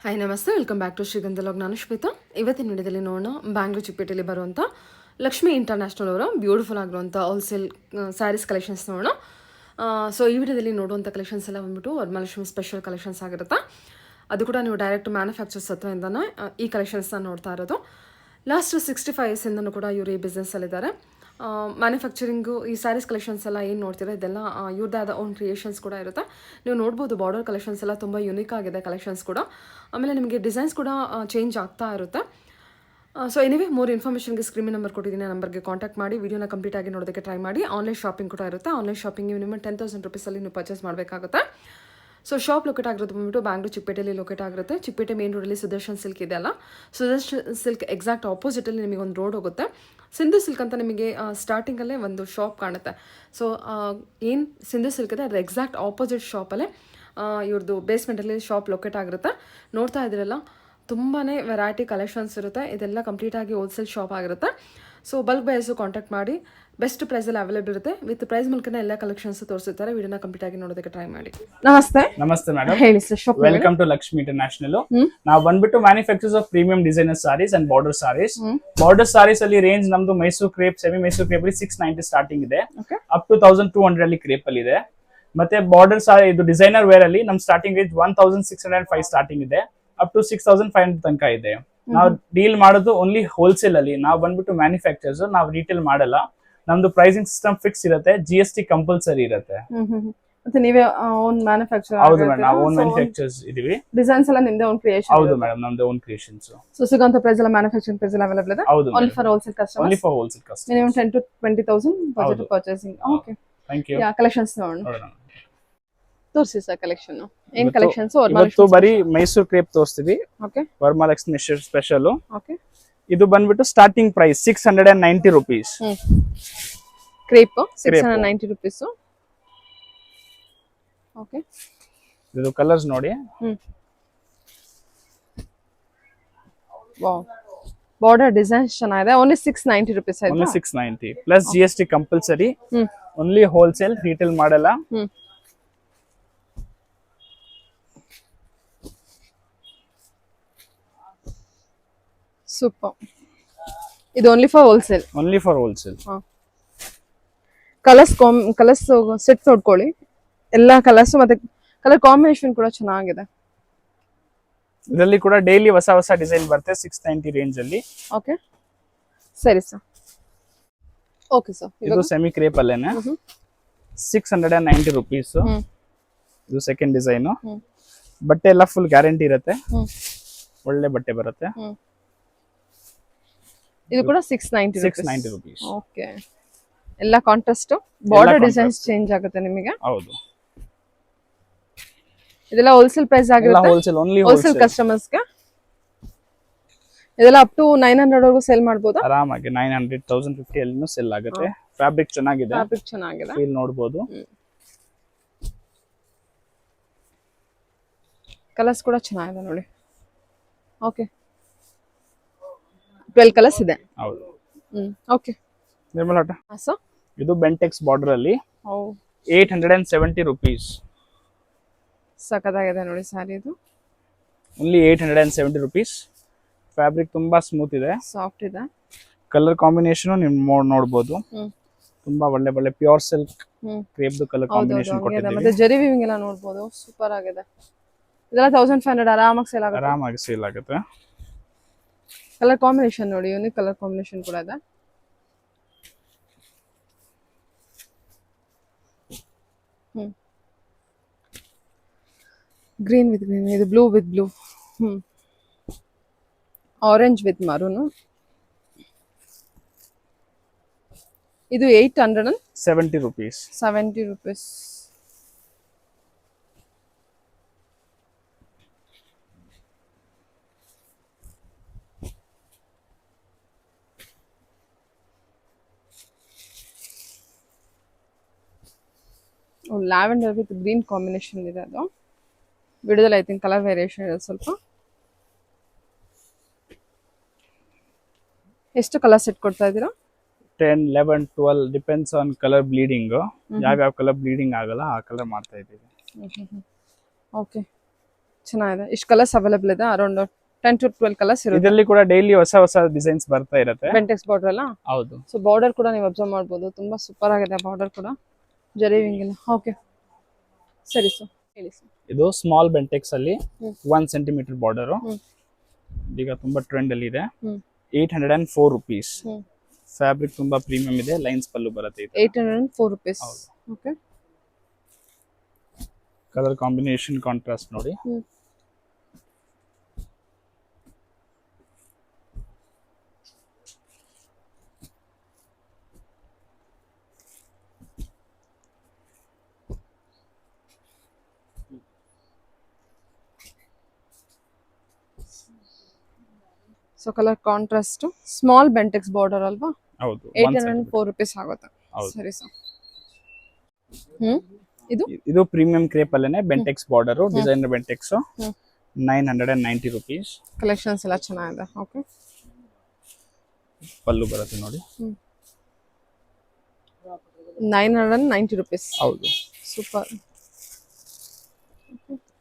Hi ನಮಸ್ತೆ, welcome back to ಶ್ರೀಗಂಧಲೋಗ್. ನಾನು ಶ್ವೇತಾ. ಇವತ್ತಿನ ವಿಡಿಯೋದಲ್ಲಿ ನೋಡೋಣ ಬ್ಯಾಂಗ್ಳೂರು ಚಿಕ್ಕಪೇಟೆಯಲ್ಲಿ ಬರುವಂಥ ಲಕ್ಷ್ಮಿ ಇಂಟರ್ನ್ಯಾಷನಲ್ ಅವರ ಬ್ಯೂಟಿಫುಲ್ ಆಗಿರುವಂಥ ಹೋಲ್ಸೇಲ್ ಸ್ಯಾರೀಸ್ ಕಲೆಕ್ಷನ್ಸ್ ನೋಡೋಣ. ಸೊ ಈ ವಿಡಿಯೋದಲ್ಲಿ ನೋಡುವಂಥ ಕಲೆಕ್ಷನ್ಸ್ ಎಲ್ಲ ಬಂದ್ಬಿಟ್ಟು ವರಮಹಾಲಕ್ಷ್ಮಿ ಸ್ಪೆಷಲ್ ಕಲೆಕ್ಷನ್ಸ್ ಆಗಿರುತ್ತೆ. ಅದು ಕೂಡ ನೀವು ಡೈರೆಕ್ಟ್ ಮ್ಯಾನುಫ್ಯಾಕ್ಚರ್ಸ್ ಹತ್ರದಿಂದನೇ ಈ ಕಲೆಕ್ಷನ್ಸ್ನ ನೋಡ್ತಾ ಇರೋದು. ಲಾಸ್ಟ್ 65 ಇಯರ್ಸಿಂದನೂ ಕೂಡ ಇವರು ಈ ಬಿಸ್ನೆಸ್ಸಲ್ಲಿದ್ದಾರೆ. ಮ್ಯಾನುಫ್ಯಾಕ್ಚರಿಂಗು ಈ ಸ್ಯಾರೀಸ್ ಕಲೆಕ್ಷನ್ಸ್ ಎಲ್ಲ ಏನು ನೋಡ್ತೀರಾ ಇದೆಲ್ಲ ಇವ್ರದ್ದೇ ಆದ ಓನ್ ಕ್ರಿಯೇಷನ್ಸ್ ಕೂಡ ಇರುತ್ತೆ. ನೀವು ನೋಡ್ಬೋದು ಬಾರ್ಡರ್ ಕಲೆಕ್ಷನ್ಸ್ ಎಲ್ಲ ತುಂಬ ಯುನೀಕ್ ಆಗಿದೆ ಕಲೆಕ್ಷನ್ಸ್ ಕೂಡ. ಆಮೇಲೆ ನಿಮಗೆ ಡಿಸೈನ್ಸ್ ಕೂಡ ಚೇಂಜ್ ಆಗ್ತಾ ಇರುತ್ತೆ. ಸೊ ಎನಿವೇ ಮೋರ್ ಇನ್ಫಾರ್ಮೇಷನ್ಗೆ ಸ್ಕ್ರೀನ್ ನಂಬರ್ ಕೊಟ್ಟಿದ್ದೀನಿ, ಆ ನಂಬರ್ಗೆ ಕಾಂಟ್ಯಾಕ್ಟ್ ಮಾಡಿ ವಿಡಿಯೋನ ಕಂಪ್ಲೀಟಾಗಿ ನೋಡೋದಕ್ಕೆ ಟ್ರೈ ಮಾಡಿ. ಆನ್ಲೈನ್ ಶಾಪಿಂಗ್ ಕೂಡ ಇರುತ್ತೆ. ಆನ್ಲೈನ್ ಶಾಪಿಂಗ್ ಮಿನಿಮಮ್ 10,000 ರೂಪೀಸಲ್ಲಿ ನೀವು ಪರ್ಚೇಸ್ ಮಾಡಬೇಕಾಗುತ್ತೆ. ಸೊ ಶಾಪ್ ಲೊಕೇಟ್ ಆಗಿರೋದು ಬಂದ್ಬಿಟ್ಟು ಬ್ಯಾಂಗ್ಳೂರು ಚಿಕ್ಕಪೇಟೆಯಲ್ಲಿ ಲೊಕೇಟ್ ಆಗಿರುತ್ತೆ. ಚಿಕ್ಕಪೇಟೆ ಮೇನ್ ರೋಡಲ್ಲಿ ಸುದರ್ಶನ್ ಸಿಲ್ಕ್ ಇದೆ ಅಲ್ಲ, ಸುದರ್ಶನ್ ಸಿಲ್ಕ್ ಎಕ್ಸಾಕ್ಟ್ ಆಪೋಸಿಟಲ್ಲಿ ನಿಮಗೆ ಒಂದು ರೋಡ್ ಹೋಗುತ್ತೆ. ಸಿಂಧು ಸಿಲ್ಕ್ ಅಂತ ನಿಮಗೆ ಸ್ಟಾರ್ಟಿಂಗಲ್ಲೇ ಒಂದು ಶಾಪ್ ಕಾಣುತ್ತೆ. ಸೊ ಏನು ಸಿಂಧು ಸಿಲ್ಕ್ ಇದೆ ಅದರ ಎಕ್ಸಾಕ್ಟ್ ಆಪೋಸಿಟ್ ಶಾಪಲ್ಲೇ ಇವ್ರದ್ದು ಬೇಸ್ಮೆಂಟಲ್ಲಿ ಶಾಪ್ ಲೊಕೇಟ್ ಆಗಿರುತ್ತೆ. ನೋಡ್ತಾ ಇದ್ದೀರಲ್ಲ, ತುಂಬಾ ವೆರೈಟಿ ಕಲೆಕ್ಷನ್ಸ್ ಇರುತ್ತೆ. ಇದೆಲ್ಲ ಕಂಪ್ಲೀಟಾಗಿ ಹೋಲ್ಸೇಲ್ ಶಾಪ್ ಆಗಿರುತ್ತೆ. ಸೊ ಬಲ್ಕ್ ಬೈಸು ಕಾಂಟ್ಯಾಕ್ಟ್ ಮಾಡಿ. ಬೆಸ್ಟ್ ಪ್ರೈಸಲ್ಲಿ ಅವೈಲೇಬಲ್ ಇರುತ್ತೆ. ವಿತ್ ಪ್ರೈಸ್ ಮೂಲಕನೇ ಎಲ್ಲ ಕಲೆಕ್ಷನ್ಸ್ ತೋರಿಸುತ್ತಾರೆ. ವಿಡಿಯೋನ ಕಂಪ್ಲೀಟ್ ಆಗಿ ನೋಡೋದಕ್ಕೆ ಟ್ರೈ ಮಾಡಿ. ನಮಸ್ತೆ. ನಮಸ್ತೆ ಮೇಡಮ್, ಹೇಳಿ sir. Shop welcome to Lakshmi international. ನಾವು ಬಂದ್ಬಿಟ್ಟು manufacturers of premium designer sarees and border sarees. Border sarees ಅಲ್ಲಿ ರೇಂಜ್ ನಮ್ದು Mysuru crepe, semi Mysuru crepe ಅಲ್ಲಿ 690 ಸ್ಟಾರ್ಟಿಂಗ್ ಇದೆ, ಅಪ್ ಟು 1200 ಅಲ್ಲಿ ಕ್ರೇಪ್ ಅಲ್ಲಿ ಇದೆ. ಮತ್ತೆ ಬಾರ್ಡರ್ ಸಾರಿ ಇದು ಡಿಸೈನರ್ ವೇರ್ ಅಲ್ಲಿ ನಮ್ ಸ್ಟಾರ್ಟಿಂಗ್ ರೇಂಜ್ 1605 ಸ್ಟಾರ್ಟಿಂಗ್ ಇದೆ, ಅಪ್ ಟು 6500 ತನಕ ಇದೆ. ನಾವು ಡೀಲ್ ಮಾಡೋದು ಓನ್ಲಿ ಹೋಲ್ಸೇಲ್ ಅಲ್ಲಿ. ನಾವು ಬಂದ್ಬಿಟ್ಟು ಮ್ಯಾನುಫ್ಯಾಕ್ಚರ್ಸ್, ನಾವು ರಿಟೇಲ್ ಮಾಡಲ್ಲ. ನಮ್ದು ಪ್ರೈಸಿಂಗ್ ಸಿಸ್ಟಮ್ ಫಿಕ್ಸ್ ಇರುತ್ತೆ, GST ಕಂಪಲ್ಸರಿ ಇರುತ್ತೆ. ಮತ್ತೆ ನೀವೇ ಓನ್ ಮ್ಯಾನುಫ್ಯಾಕ್ಚರ್? ಹೌದು ಮೇಡಮ್, ನಾವು ಓನ್ ಮ್ಯಾನುಫ್ಯಾಕ್ಚರ್ಸ್ ಇದೀವಿ. ಡಿಸೈನ್ಸ್ ಎಲ್ಲ ನಿಮ್ದೇ ಓನ್ ಕ್ರಿಯೇಷನ್? ಹೌದು ಮೇಡಮ್, ನಮ್ದು ಓನ್ ಕ್ರಿಯೇಷನ್ಸ್. ಸೊ ಸಿಗೋಂತ ಪ್ರೈಸ್ ಎಲ್ಲ ಮ್ಯಾನುಫ್ಯಾಕ್ಚರಿಂಗ್ ಪ್ರೈಸ್ ಎಲ್ಲ ಅವೈಲೇಬಲ್ ಇದೆ. ಹೌದು, only for wholesale customers. Only for wholesale customers. Minimum 10 to 20,000 budget purchasing. Okay, thank you. Yeah collections ನೋಡೋಣ. ತೋರಿಸಿ ಸರ್ ಕಲೆಕ್ಷನ್. ಏನ್ ಕಲೆಕ್ಷನ್ಸ್? ಇವತ್ತು ಬರೀ ಮೈಸೂರು ಕ್ರೇಪ್ ತೋರಿಸ್ತೀವಿ. Okay, Varamahalakshmi special. ಓಕೆ. ಇದು ಬಂದ್ಬಿಟ್ಟು starting price 690 rupees. Crepe 690 rupees. Okay, ಇದು ಕಲರ್ಸ್ ನೋಡಿ. ವಾವ್, ಬಾರ್ಡರ್ ಡಿಸೈನ್ಸ್ ಚೆನ್ನಾಗಿದೆ. ಓನ್ಲಿ 690 ರೂಪೀಸ್ ಆಯ್ತು. Only 690 plus GST compulsory. Only wholesale, retail ಮಾಡಲ್ಲ. ಸೂಪರ್. ಇದು only for wholesale. Only for wholesale. Colours set ನೋಡ್ಕೊಳ್ಳಿ. ಎಲ್ಲ ಕಲರ್ಸ್ ಮತ್ತೆ ಕಲರ್ ಕಾಂಬಿನೇಷನ್ ಕೂಡ ಚೆನ್ನಾಗಿದೆ. ಇದರಲ್ಲಿ ಕೂಡ ಡೈಲಿ ಹೊಸ ಹೊಸ ಡಿಸೈನ್ ಬರುತ್ತೆ 690 ರೇಂಜ್ ಅಲ್ಲಿ. ಓಕೆ, ಸರಿ ಸರ್. ಓಕೆ ಸರ್, ಇದು ಸೆಮಿ ಕ್ರೇಪ್ ಅಲ್ಲೇನೆ 690 rupees. ಇದು ಸೆಕೆಂಡ್ ಡಿಸೈನ್. ಬಟ್ಟೆ ಎಲ್ಲ ಫುಲ್ ಗ್ಯಾರಂಟಿ ಇರುತ್ತೆ, ಒಳ್ಳೆ ಬಟ್ಟೆ ಬರುತ್ತೆ. ಇದು ಕೂಡ 690 rupees. ಓಕೆ, ಎಲ್ಲ ಕಾಂಟ್ರಾಸ್ಟ್. ಬಾರ್ಡರ್ ಡಿಸೈನ್ಸ್ ಚೇಂಜ್ ಆಗುತ್ತೆ ನಿಮಗೆ. ಹೌದು, ಇದೆಲ್ಲ ಹೋಲ್ಸೇಲ್ ಪ್ರೈಸ್ ಆಗಿರುತ್ತೆ. ಹೋಲ್ಸೇಲ್, ಓನ್ಲಿ ಹೋಲ್ಸೇಲ್ ಕಸ್ಟಮರ್ಸ್ ಗೆ ಇದೆಲ್ಲ ಅಪ್ ಟು 900 ವರೆಗೂ ಸೇಲ್ ಮಾಡಬಹುದು ಆರಾಮಾಗಿ. 900, 1050 ಅಲ್ಲಿನೂ ಸೆಲ್ ಆಗುತ್ತೆ. ಫ್ಯಾಬ್ರಿಕ್ ಚೆನ್ನಾಗಿದೆ, ಫ್ಯಾಬ್ರಿಕ್ ಚೆನ್ನಾಗಿದೆ. ಫೀಲ್ ನೋಡಬಹುದು. ಕಲರ್ಸ್ ಕೂಡ ಚೆನ್ನಾಗಿದೆ ನೋಡಿ. ಓಕೆ, 12 ಕಲರ್ಸ್ ಇದೆ. ಹೌದು. ಓಕೆ, ನಿರ್ಮಲಾಟ. ಸರ್ ಇದು ಬೆಂಟೆಕ್ಸ್ ಬಾರ್ಡರ್ ಅಲ್ಲಿ 870 rupees. ಸಖತ್ತಾಗಿದೆ ನೋಡಿ ಸಾರಿ. ಇದು ಓನ್ಲಿ 870 rupees. ಫ್ಯಾಬ್ರಿಕ್ ತುಂಬಾ ಸ್ಮೂತ್ ಇದೆ, ಸಾಫ್ಟ್ ಇದೆ. ಕಲರ್ ಕಾಂಬಿನೇಷನ್ ನೀವು ನೋಡಬಹುದು. ತುಂಬಾ ಒಳ್ಳೆ ಒಳ್ಳೆ pure silk crepe colour combination ಕೊಟ್ಟಿದ್ದೀವಿ. ಮತ್ತೆ ಜರಿ ವೀವಿಂಗ್ ಎಲ್ಲ ನೋಡಬಹುದು, ಸೂಪರ್ ಆಗಿದೆ. ಇದೆಲ್ಲ 1500 ಆರಾಮಾಗಿ ಸೇಲ್ ಆಗುತ್ತೆ. ಆರಾಮಾಗಿ ಸೇಲ್ ಆಗುತ್ತೆ. ಕಲರ್ ಕಾಂಬಿನೇಷನ್ ನೋಡಿ, ಯೂನಿಕ್ ಕಲರ್ ಕಾಂಬಿನೇಷನ್ ಕೂಡ ಇದೆ. ಗ್ರೀನ್ ವಿತ್ ಗ್ರೀನ್, ಇದು blue with blue, orange with maroon. ಇದು 870 rupees. 70 rupees. Lavender with green combination ಇದೆ. ಅದು ವಿಡಿಯೋದಲ್ಲಿ ಐ ಥಿಂಕ್ ಕಲರ್ ವೇರಿಯೇಷನ್ ಇದೆ ಸ್ವಲ್ಪ. ಎಷ್ಟು ಕಲರ್ ಸೆಟ್ ಕೊಡ್ತಾ ಇದ್ದೀರಾ? 10, 11, 12 ಡಿಪೆಂಡ್ಸ್ ಆನ್ ಕಲರ್ ಬ್ಲೀಡಿಂಗ್. ಯಾವ ಕಲರ್ ಬ್ಲೀಡಿಂಗ್ ಆಗಲ್ಲ ಆ ಕಲರ್ ಮಾಡ್ತಾ ಇದ್ದೀವಿ. ಓಕೆ, ಚೆನ್ನಾಗಿದೆ. ಇಷ್ಟು ಕಲರ್ಸ್ ಅವೈಲೇಬಲ್ ಇದೆ, ಅರೌಂಡ್ 10 to 12 ಕಲರ್ಸ್ ಇರುತ್ತೆ. ಇದರಲ್ಲಿ ಕೂಡ ಡೈಲಿ ಹೊಸ ಡಿಸೈನ್ಸ್ ಬರ್ತಾ ಇರುತ್ತೆ. ಬೆಂಟೆಕ್ಸ್ ಬಾರ್ಡರ್ ಅಲ್ಲ. ಹೌದು. ಸೊ ಬಾರ್ಡರ್ ಕೂಡ ನೀವು ಅಬ್ಸರ್ವ್ ಮಾಡ್ಬೋದು, ತುಂಬಾ ಸೂಪರ್ ಆಗಿದೆ ಬಾರ್ಡರ್ ಕೂಡ, ಜರಿವಿಂಗ್ ಇಲ್ಲ. ಓಕೆ ಸರಿ ಸರ್, ಹೇಳಿ ಸರ್. ಇದು ಸ್ಮಾಲ್ ಬೆಂಟೆಕ್ಸ್ ಅಲ್ಲಿ 1 ಸೆಂಟಿಮೀಟರ್ ಬಾರ್ಡರ್, ಈಗ ತುಂಬಾ ಟ್ರೆಂಡ್ ಅಲ್ಲಿ ಇದೆ. 804 rupees. ಫ್ಯಾಬ್ರಿಕ್ ತುಂಬಾ ಪ್ರೀಮಿಯಂ ಇದೆ, ಲೈನ್ಸ್ ಪಲ್ಲು ಬರುತ್ತೆ. 804 rupees. Okay. Colour combination contrast ನೋಡಿ. So colour contrast, small Bentex border ಅಲ್ವಾ. ಹೌದು. 804 rupees ಆಗುತ್ತೆ. ಸರಿ ಸರ್. ಇದು ಪ್ರೀಮಿಯಂ ಕ್ರೇಪ್ ಅಲ್ಲೇನೆ Bentex border, designer Bentex, 990 rupees. Collections ಎಲ್ಲ ಚೆನ್ನಾಗಿದೆ. ಓಕೆ. ಪಲ್ಲು ಬರುತ್ತೆ ನೋಡಿ. 990 rupees. ಹೌದು. ಸೂಪರ್.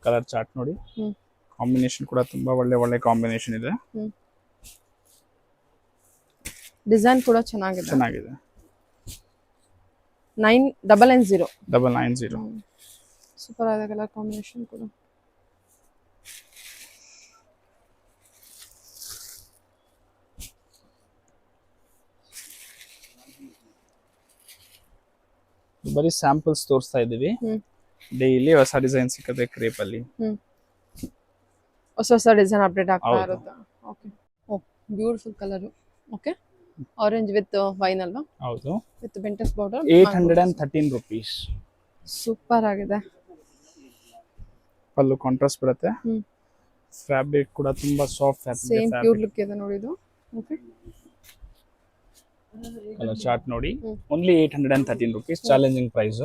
ಕಲರ್ ಚಾರ್ಟ್ ನೋಡಿ. ಕಾಂಬಿನೇಷನ್ ಕೂಡ ತುಂಬಾ ಒಳ್ಳೆ ಕಾಂಬಿನೇಷನ್ ಇದೆ. ಡಿಸೈನ್ ಕೂಡ ಚೆನ್ನಾಗಿದೆ. 990. ಸೂಪರ್ ಆಗಿದೆ ಕಲರ್ ಕಾಂಬಿನೇಷನ್ ಕೂಡ. ಬರೀ ಸ್ಯಾಂಪಲ್ಸ್ ತೋರಿಸ್ತಾ ಇದೀವಿ. ಡೈಲಿ ಹೊಸ ಡಿಸೈನ್ ಸಿಕ್ಕದೆ ಕ್ರೇಪ್ ಅಲ್ಲಿ. ಹೊಸ ಡಿಸೈನ್ ಅಪ್ಡೇಟ್ ಆಗ್ತಾ ಇರುತ್ತೆ. Okay. Oh beautiful colour. Okay. Orange with wine ಅಲ್ವಾ. ಹೌದು. With Bentex border. 813 rupees. Super ಆಗಿದೆ. ಪಲ್ಲು ಕಾಂಟ್ರಾಸ್ಟ್ ಬರುತ್ತೆ. ಫ್ಯಾಬ್ರಿಕ್ ಕೂಡ ತುಂಬಾ soft fabric. Same pure look ಇದೆ ನೋಡಿ ಇದು. ಓಕೆ. ಕಲರ್ ಚಾರ್ಟ್ ನೋಡಿ. Only 813 rupees. Challenging price.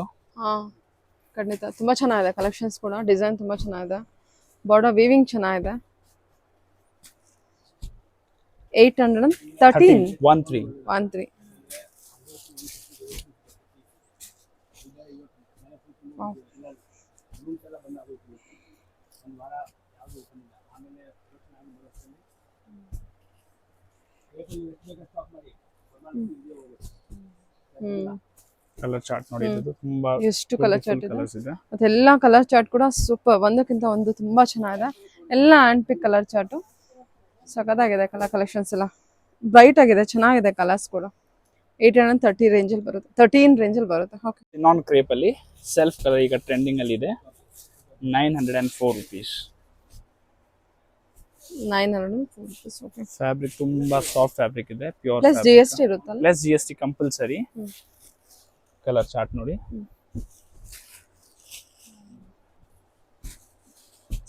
ಖಂಡಿತ ತುಂಬಾ ಚೆನ್ನಾಗಿದೆ ಕಲೆಕ್ಷನ್ಸ್ ಕೂಡ, ಡಿಸೈನ್ ತುಂಬಾ ಚೆನ್ನಾಗಿದೆ, ಬಾರ್ಡರ್ ವೀವಿಂಗ್ ಚೆನ್ನಾಗಿದೆ. 813. 13. Wow. ಕಲರ್ ಚಾರ್ಟ್ ನೋಡಿ. ಇದು ತುಂಬಾ ಎಷ್ಟು ಕಲರ್ ಚಾರ್ಟ್ ಇದೆ. ಮತ್ತೆ ಎಲ್ಲ ಕಲರ್ ಚಾರ್ಟ್ ಕೂಡ ಸೂಪರ್, ಒಂದಕ್ಕಿಂತ ಒಂದು ತುಂಬಾ ಚೆನ್ನಾಗಿದೆ. ಎಲ್ಲ ಹ್ಯಾಂಡ್ ಪಿಕ್ ಕಲರ್ ಚಾರ್ಟ್, ಸಖತ್ತಾಗಿದೆ ಕಲರ್ ಕಲೆಕ್ಷನ್ಸ್ ಎಲ್ಲ, ಬ್ರೈಟ್ ಆಗಿದೆ, ಚೆನ್ನಾಗಿದೆ ಕಲರ್ಸ್ ಕೂಡ. 830 ರೇಂಜಲ್ಲಿ ಬರುತ್ತೆ, 13 ರೇಂಜಲ್ಲಿ ಬರುತ್ತೆ. ಓಕೆ. ನಾನ್ ಕ್ರೇಪ್ ಅಲ್ಲಿ ಸೆಲ್ಫ್ ಕಲರ್ ಈಗ ಟ್ರೆಂಡಿಂಗ್ ಅಲ್ಲಿ ಇದೆ. 904 rupees. 904 rupees. ಓಕೆ. ಫ್ಯಾಬ್ರಿಕ್ ತುಂಬಾ ಸಾಫ್ಟ್ ಫ್ಯಾಬ್ರಿಕ್ ಇದೆ, ಪ್ಯೂರ್. ಪ್ಲಸ್ GST ಇರುತ್ತಲ್ಲ. Plus GST compulsory. Colour chart ನೋಡಿ.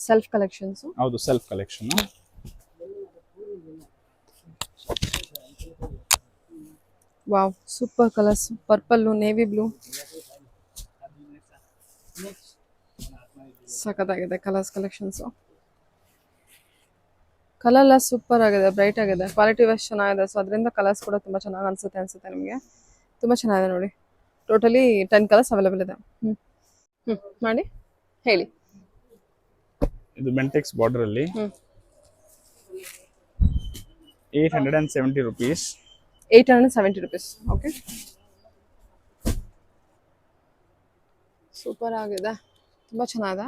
Self collections. ಹೌದು, self collection. Wow, super colours, purple, navy blue, ಸಖತ್ತಾಗಿದೆ ಕಲರ್ಸ್ ಕಲೆಕ್ಷನ್ಸ್. ಕಲರ್ ಎಲ್ಲ ಸೂಪರ್ ಆಗಿದೆ, ಬ್ರೈಟ್ ಆಗಿದೆ, ಕ್ವಾಲಿಟಿ ವೈಸ್ ಚೆನ್ನಾಗಿದೆ. ಸೊ ಅದರಿಂದ ಕಲರ್ಸ್ ಕೂಡ ತುಂಬಾ ಚೆನ್ನಾಗಿ ಅನ್ಸುತ್ತೆ ನಿಮಗೆ. ತುಂಬಾ ಚೆನ್ನಾಗಿದೆ ನೋಡಿ. ಟೋಟಲಿ 10 ಕಲರ್ಸ್ ಅವೈಲೇಬಲ್ ಇದೆ. ಮಾಡಿ ಹೇಳಿ. ಇದು ಬೆಂಟೆಕ್ಸ್ ಬಾರ್ಡರ್ ಅಲ್ಲಿ 870 rupees. 870 rupees. ಓಕೆ. ಸೂಪರ್ ಆಗಿದೆ, ತುಂಬಾ ಚೆನ್ನಾಗಿದೆ.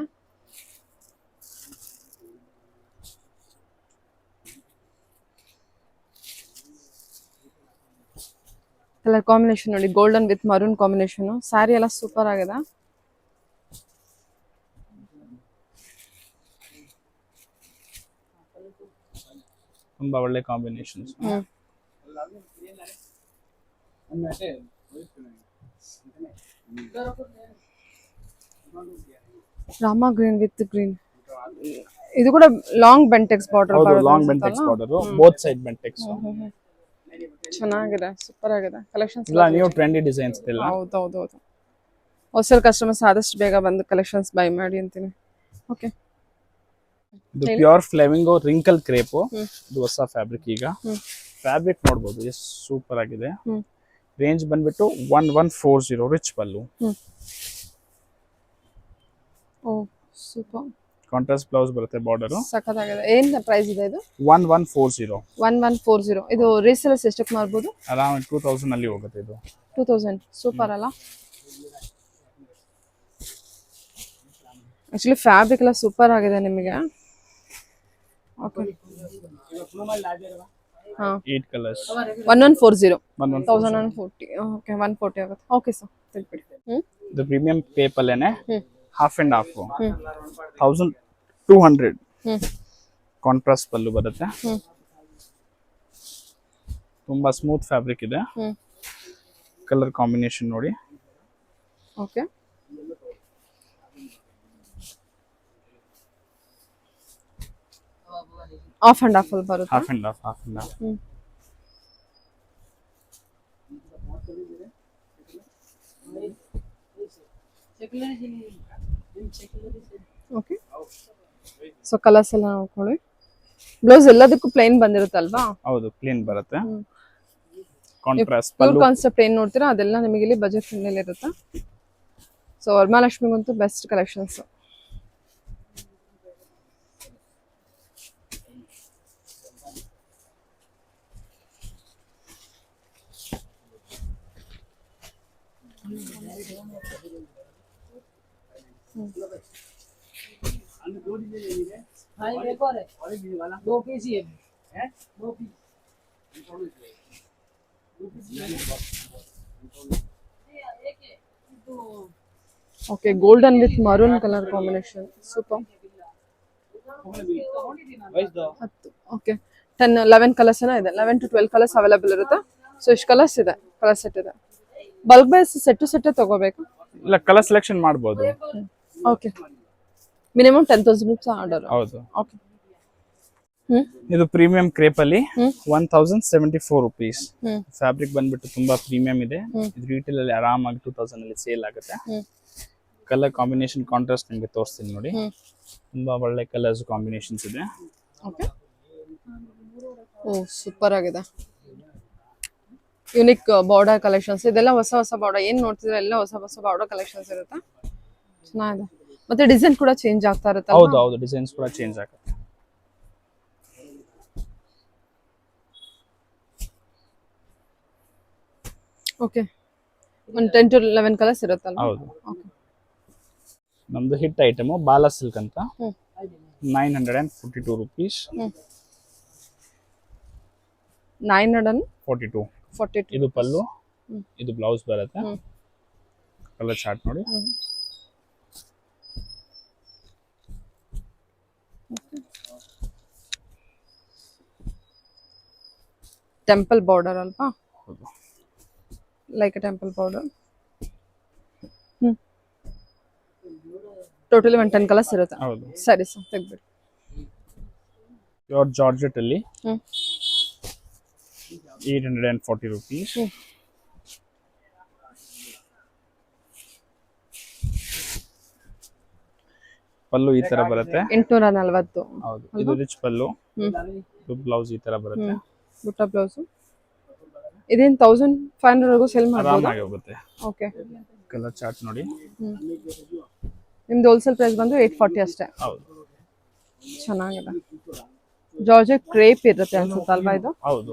ಕಲರ್ ಕಾಂಬಿನೇಷನ್ ನೋಡಿ, golden with maroon combination. Sari ಎಲ್ಲ ಸೂಪರ್ ಆಗಿದೆ. ತುಂಬಾ ಒಳ್ಳೆ combinations. Rama green with green. ಇದು ಕೂಡ ಲಾಂಗ್ ಬೆಂಟೆಕ್ಸ್ ಬಾರ್ಡರ್. ಹೌದು, long Bentex border, both side Bentex. ಚೆನ್ನಾಗಿದೆ, ಸೂಪರ್ ಆಗಿದೆ ಕಲೆಕ್ಷನ್ಸ್. ಇಲ್ಲ, ನ್ಯೂ ಟ್ರೆಂಡಿ ಡಿಸೈನ್ಸ್ ಇಲ್ಲ. ಹೌದು. ಹೊಸ ಕಸ್ಟಮರ್ಸ್ ಆದಷ್ಟು ಬೇಗ ಬಂದು ಕಲೆಕ್ಷನ್ಸ್ ಬೈ ಮಾಡಿ ಅಂತೀನಿ. ಓಕೆ. ಇದು ಪ್ಯೂರ್ ಫ್ಲೇವಿಂಗೋ ರಿಂಕಲ್ ಕ್ರೇಪ್. ಇದು ಹೊಸ ಫ್ಯಾಬ್ರಿಕ್. ಈಗ ಫ್ಯಾಬ್ರಿಕ್ ನೋಡಬಹುದು ಎಷ್ಟು ಸೂಪರ್ ಆಗಿದೆ. ರೇಂಜ್ ಬಂದ್ಬಿಟ್ಟು 1140, ರಿಚ್ ಪಲ್ಲು. ಓ ಸೂಪರ್. ಕಾಂಟ್ರಾಸ್ಟ್ ಬ್ಲೌಸ್ ಬರುತ್ತೆ ಬಾರ್ಡರ್. ಸಖತ್ತಾಗಿದೆ. ಏನ್ ಪ್ರೈಸ್ ಇದೆ ಇದು? 1140. 1140. ಇದು ರೀಸೇಲರ್ಸ್ ಎಷ್ಟಕ್ಕೆ ಮಾರ್ಬೋದು? ಅರೌಂಡ್ 2000 ಅಲ್ಲಿ ಹೋಗುತ್ತೆ ಇದು. 2000. ಸೂಪರ್ ಅಲ್ಲ? ಆಕ್ಚುಲಿ ಫ್ಯಾಬ್ರಿಕ್ ಎಲ್ಲ ಸೂಪರ್ ಆಗಿದೆ ನಿಮಗೆ. ಓಕೆ ಹಾ 8 ಕಲರ್ಸ್. 1140. 1140. 1040. ಓಕೆ 140 ಆಗುತ್ತೆ. ಓಕೆ ಸರ್ ತೆಗ್ಬಿಡಿ. ಇದು ಪ್ರೀಮಿಯಂ ಕ್ರೇಪ್ ಅಲ್ಲೇನೆ ಹಾಫ್ ಅಂಡ್ ಹಾಫ್ 1200. ಕಾಂಟ್ರಾಸ್ಟ್ ಪಲ್ಲು ಬರುತ್ತೆ. ತುಂಬಾ ಸ್ಮೂತ್ ಫ್ಯಾಬ್ರಿಕ್ ಇದೆ. ಕಲರ್ ಕಾಂಬಿನೇಷನ್ ನೋಡಿ. ಓಕೆ ಆಫ್ ಅಂಡ್ ಆಫ್ ಅಲ್ಲಿ ಬರುತ್ತೆ. Half and half. Okay so colours ಎಲ್ಲ ನೋಡ್ಕೊಳ್ಳಿ. ಬ್ಲೌಸ್ ಎಲ್ಲದಕ್ಕೂ ಪ್ಲೇನ್ ಬಂದಿರುತ್ತಲ್ವಾ? ಹೌದು ಪ್ಲೇನ್ ಬರುತ್ತೆ. ಕಾಂಟ್ರಾಸ್ಟ್ ಪ್ಯೂರ್ ಪಲ್ಲು. ಕಾನ್ಸೆಪ್ಟ್ ಏನ್ ನೋಡ್ತೀರಾ ಅದೆಲ್ಲ ನಿಮಗೆ ಇಲ್ಲಿ ಬಜೆಟ್ ಫ್ರೆಂಡ್ಲಿ ಇರುತ್ತೆ. ಸೊ ವರಮಹಾಲಕ್ಷ್ಮಿಗಂತೂ best collections. Okay golden with maroon colour combination super. 10 okay 10 11 colours ಏನೋ ಇದೆ. 11 to 12 ಕಲರ್ಸ್ ಅವೈಲೇಬಲ್ ಇರುತ್ತೆ. ಸೊ ಇಷ್ಟು ಕಲರ್ಸ್ ಇದೆ, ಕಲರ್ ಸೆಟ್ ಇದೆ. ಬಲ್ಕ್ ಬೈಸ್ ಸೆಟ್ ತಗೋಬೇಕು? ಇಲ್ಲ ಕಲರ್ ಸೆಲೆಕ್ಷನ್ ಮಾಡಬಹುದು. Okay minimum 10,000 rupees order. ಹೌದು. ಓಕೆ ಇದು ಪ್ರೀಮಿಯಂ ಕ್ರೇಪ್ ಅಲ್ಲಿ 1074 rupees. ಹ್ಮ್ ಫ್ಯಾಬ್ರಿಕ್ ಬಂದ್ಬಿಟ್ಟು ತುಂಬಾ ಪ್ರೀಮಿಯಂ ಇದೆ. ಇದು ರಿಟೇಲ್ ಅಲ್ಲಿ ಆರಾಮಾಗಿ 2000 ಅಲ್ಲಿ ಸೇಲ್ ಆಗುತ್ತೆ. ಕಲರ್ ಕಾಂಬಿನೇಷನ್ ಕಾಂಟ್ರಾಸ್ಟ್ ನಿಮಗೆ ತೋರಿಸ್ತೀನಿ ನೋಡಿ. ತುಂಬಾ ಒಳ್ಳೆ ಕಲರ್ಸ್ ಕಾಂಬಿನೇಷನ್ಸ್ ಇದೆ. ಓಕೆ ಓ ಸೂಪರ್ ಆಗಿದೆ. ಯುನಿಕ್ ಬಾರ್ಡರ್ ಕಲೆಕ್ಷನ್ಸ್ ಇದೆಲ್ಲ ಹೊಸ ಬಾರ್ಡರ್ ಏನ್ ನೋಡ್ತಿದ್ರೆ ಎಲ್ಲ ಹೊಸ ಬಾರ್ಡರ್ ಕಲೆಕ್ಷನ್ಸ್ ಇರುತ್ತೆ. ಚೆನ್ನಾಗಿದೆ. ಮತ್ತೆ ಡಿಸೈನ್ ಕೂಡ ಚೇಂಜ್ ಆಗ್ತಾ ಇರುತ್ತೆ. ಹೌದು ಡಿಸೈನ್ಸ್ ಕೂಡ ಚೇಂಜ್ ಆಗುತ್ತೆ. ಓಕೆ ಒಂದು 10 to 11 ಕಲರ್ಸ್ ಇರುತ್ತಲ್ಲ? ಹೌದು. ಓಕೆ ನಮ್ದು ಹಿಟ್ ಐಟಮ್ ಬಾಲಾ ಸಿಲ್ಕ್ ಅಂತ 942 rupees. 942. ಇದು ಪಲ್ಲು, ಇದು ಬ್ಲೌಸ್ ಬರುತ್ತೆ. ಕಲರ್ ಚಾರ್ಟ್ ನೋಡಿ. ಟೆಂಪಲ್ ಬಾರ್ಡರ್ ಅಲ್ವಾ? Like temple border. Totally 10 colours ಇರುತ್ತೆ. ಹೌದು. ಸರಿ ಸರ್ ತೆಗ್ಬಿಡಿ. ಪ್ಯೂರ್ ಜಾರ್ಜೆಟ್ ಅಲ್ಲಿ 840 rupees. ಪಲ್ಲು ಈ ತರ ಬರುತ್ತೆ. 840. ಹೌದು. ಇದು ರಿಚ್ ಪಲ್ಲು. ಇದು ಬ್ಲೌಸ್ ಈ ತರ ಬರುತ್ತೆ. ಬುಟ್ಟ ಬ್ಲೌಸ್. ಇದೇನ್ 1500 ವರೆಗೂ ಸೆಲ್ ಮಾಡಬಹುದು? ಆರಾಮಾಗಿ ಹೋಗುತ್ತೆ. ಓಕೆ ಕಲರ್ ಚಾರ್ಟ್ ನೋಡಿ. ನಿಮ್ದು ಹೋಲ್ಸೇಲ್ ಪ್ರೈಸ್ ಬಂದು 840 ಅಷ್ಟೇ. ಹೌದು. ಚೆನ್ನಾಗಿದೆ. ಜಾರ್ಜೆಟ್ ಕ್ರೇಪ್ ಇರುತ್ತೆ ಅನ್ಸುತ್ತೆ ಅಲ್ವಾ ಇದು? ಹೌದು.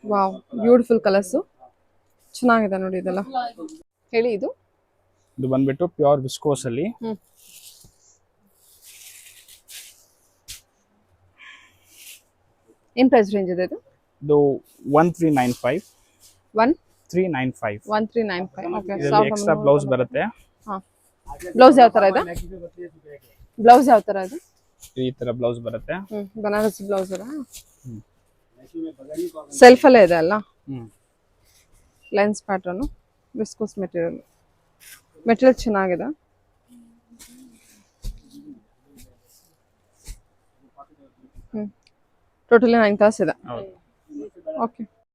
Wow beautiful colours. ಚೆನ್ನಾಗಿದೆ ನೋಡಿ ಇದೆಲ್ಲ. ಹೇಳಿ ಇದು ಬಂದ್ಬಿಟ್ಟು ಪ್ಯೂರ್ ವಿಸ್ಕೋಸ್ ಅಲ್ಲಿ ಏನ್ ಪ್ರೈಸ್ ರೇಂಜ್ ಇದೆ ಇದು? ಇದು 1395. 1395. 1395. ಓಕೆ ಇದರಲ್ಲಿ ಎಕ್ಸ್ಟ್ರಾ ಬ್ಲೌಸ್ ಬರುತ್ತೆ. ಹಾ ಬ್ಲೌಸ್ ಯಾವ ತರ ಇದೆ? ಬ್ಲೌಸ್ ಯಾವ ತರ ಇದೆ? ಈ ತರ ಬ್ಲೌಸ್ ಬರುತ್ತೆ. ಬನಾರಸಿ ಬ್ಲೌಸ್ ಅಲ್ಲ? ಸೆಲ್ಫ್ ಅಲ್ಲೇ ಇದೆ ಅಲ್ಲ? ಲೈನ್ಸ್ ಪ್ಯಾಟರ್ನ್ ವಿಸ್ಕೋಸ್ ಮೆಟೀರಿಯಲ್ ಚೆನ್ನಾಗಿದೆ. ಟೋಟಲಿ 9 ಕಲರ್ಸ್ ಇದೆ. ಓಕೆ